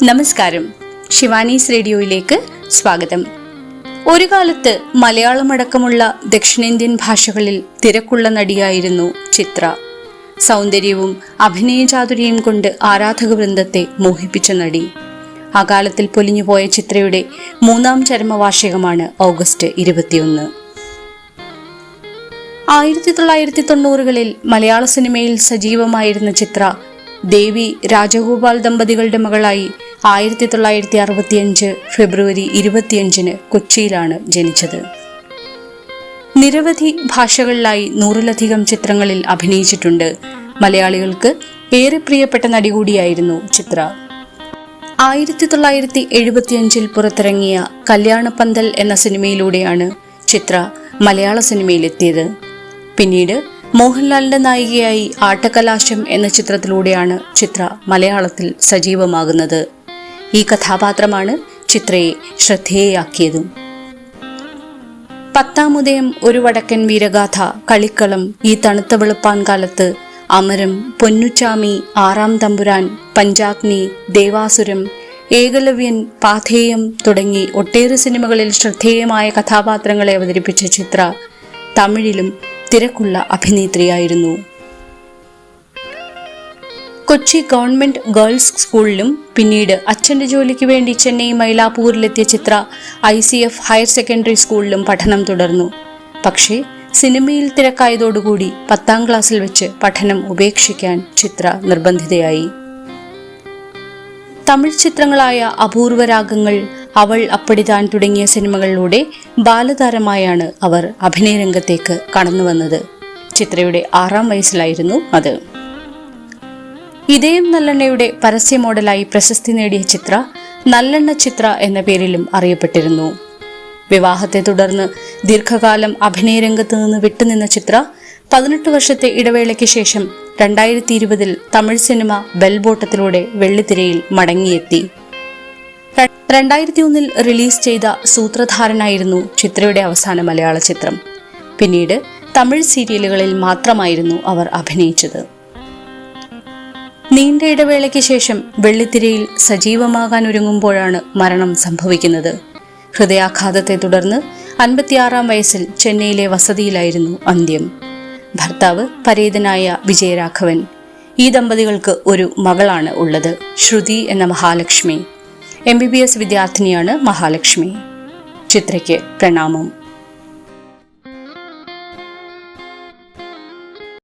നമസ്കാരം, ശിവാനീസ് റേഡിയോയിലേക്ക് സ്വാഗതം. ഒരു കാലത്ത് മലയാളമടക്കമുള്ള ദക്ഷിണേന്ത്യൻ ഭാഷകളിൽ തിരക്കുള്ള നടിയായിരുന്നു ചിത്ര. സൗന്ദര്യവും അഭിനയചാതുര്യം കൊണ്ട് ആരാധക വൃന്ദത്തെ മോഹിപ്പിച്ച നടി. ആ കാലത്തിൽ പൊലിഞ്ഞുപോയ ചിത്രയുടെ 3ാം ചരമവാർഷികമാണ് ഓഗസ്റ്റ് 21. 1990കളിൽ മലയാള സിനിമയിൽ സജീവമായിരുന്ന ചിത്ര ദേവി രാജഗോപാൽ ദമ്പതികളുടെ മകളായി 1965 ഫെബ്രുവരി 25 കൊച്ചിയിലാണ് ജനിച്ചത്. നിരവധി ഭാഷകളിലായി 100-ലധികം ചിത്രങ്ങളിൽ അഭിനയിച്ചിട്ടുണ്ട്. മലയാളികൾക്ക് ഏറെ പ്രിയപ്പെട്ട നടി കൂടിയായിരുന്നു ചിത്ര. 1975 പുറത്തിറങ്ങിയ കല്യാണപ്പന്തൽ എന്ന സിനിമയിലൂടെയാണ് ചിത്ര മലയാള സിനിമയിലെത്തിയത്. പിന്നീട് മോഹൻലാലിന്റെ നായികയായി ആട്ടക്കലാശം എന്ന ചിത്രത്തിലൂടെയാണ് ചിത്ര മലയാളത്തിൽ സജീവമാകുന്നത്. ഈ കഥാപാത്രമാണ് ചിത്രയെ ശ്രദ്ധേയയാക്കിയതും. 10ാം ഉദയം, ഒരു വടക്കൻ വീരഗാഥ, കളിക്കളം, ഈ തണുത്ത വെളുപ്പാൻ കാലത്ത്, അമരം, പൊന്നുച്ചാമി, 6ാം തമ്പുരാൻ, പഞ്ചാഗ്നി, ദേവാസുരം, ഏകലവ്യൻ, പാഥേയം തുടങ്ങി ഒട്ടേറെ സിനിമകളിൽ ശ്രദ്ധേയമായ കഥാപാത്രങ്ങളെ അവതരിപ്പിച്ച ചിത്ര തമിഴിലും തിരക്കുള്ള അഭിനേത്രിയായിരുന്നു. കൊച്ചി ഗവൺമെന്റ് ഗേൾസ് സ്കൂളിലും പിന്നീട് അച്ഛന്റെ ജോലിക്ക് വേണ്ടി ചെന്നൈ മൈലാപ്പൂരിലെത്തിയ ചിത്ര ICF ഹയർ സെക്കൻഡറി സ്കൂളിലും പഠനം തുടർന്നു. പക്ഷേ സിനിമയിൽ തിരക്കായതോടുകൂടി 10ാം ക്ലാസ്സിൽ വെച്ച് പഠനം ഉപേക്ഷിക്കാൻ ചിത്ര നിർബന്ധിതയായി. തമിഴ് ചിത്രങ്ങളായ അപൂർവരാഗങ്ങൾ, അവൾ അപ്പടിതാൻ തുടങ്ങിയ സിനിമകളിലൂടെ ബാലതാരമായാണ് അവർ അഭിനയരംഗത്തേക്ക് കടന്നുവന്നത്. ചിത്രയുടെ 6ാം വയസ്സിലായിരുന്നു അത്. ഇതയം നല്ലെണ്ണയുടെ പരസ്യ മോഡലായി പ്രശസ്തി നേടിയ ചിത്ര നല്ലെണ്ണ ചിത്ര എന്ന പേരിലും അറിയപ്പെട്ടിരുന്നു. വിവാഹത്തെ തുടർന്ന് ദീർഘകാലം അഭിനയരംഗത്ത് നിന്ന് വിട്ടുനിന്ന ചിത്ര 18 വർഷത്തെ ഇടവേളയ്ക്ക് ശേഷം 2020 തമിഴ് സിനിമ ബെൽബോട്ടത്തിലൂടെ വെള്ളിത്തിരയിൽ മടങ്ങിയെത്തി. 2001 റിലീസ് ചെയ്ത സൂത്രധാരനായിരുന്നു ചിത്രയുടെ അവസാന മലയാള ചിത്രം. പിന്നീട് തമിഴ് സീരിയലുകളിൽ മാത്രമായിരുന്നു അവർ അഭിനയിച്ചത്. നീണ്ട ഇടവേളയ്ക്ക് ശേഷം വെള്ളിത്തിരയിൽ സജീവമാകാൻ ഒരുങ്ങുമ്പോഴാണ് മരണം സംഭവിക്കുന്നത്. ഹൃദയാഘാതത്തെ തുടർന്ന് 56ാം വയസ്സിൽ ചെന്നൈയിലെ വസതിയിലായിരുന്നു അന്ത്യം. ഭർത്താവ് പരേതനായ വിജയരാഘവൻ. ഈ ദമ്പതികൾക്ക് ഒരു മകളാണ് ഉള്ളത്, ശ്രുതി എന്ന മഹാലക്ഷ്മി. MBBS വിദ്യാർത്ഥിനിയാണ് മഹാലക്ഷ്മി. ചിത്രയ്ക്ക് പ്രണാമം.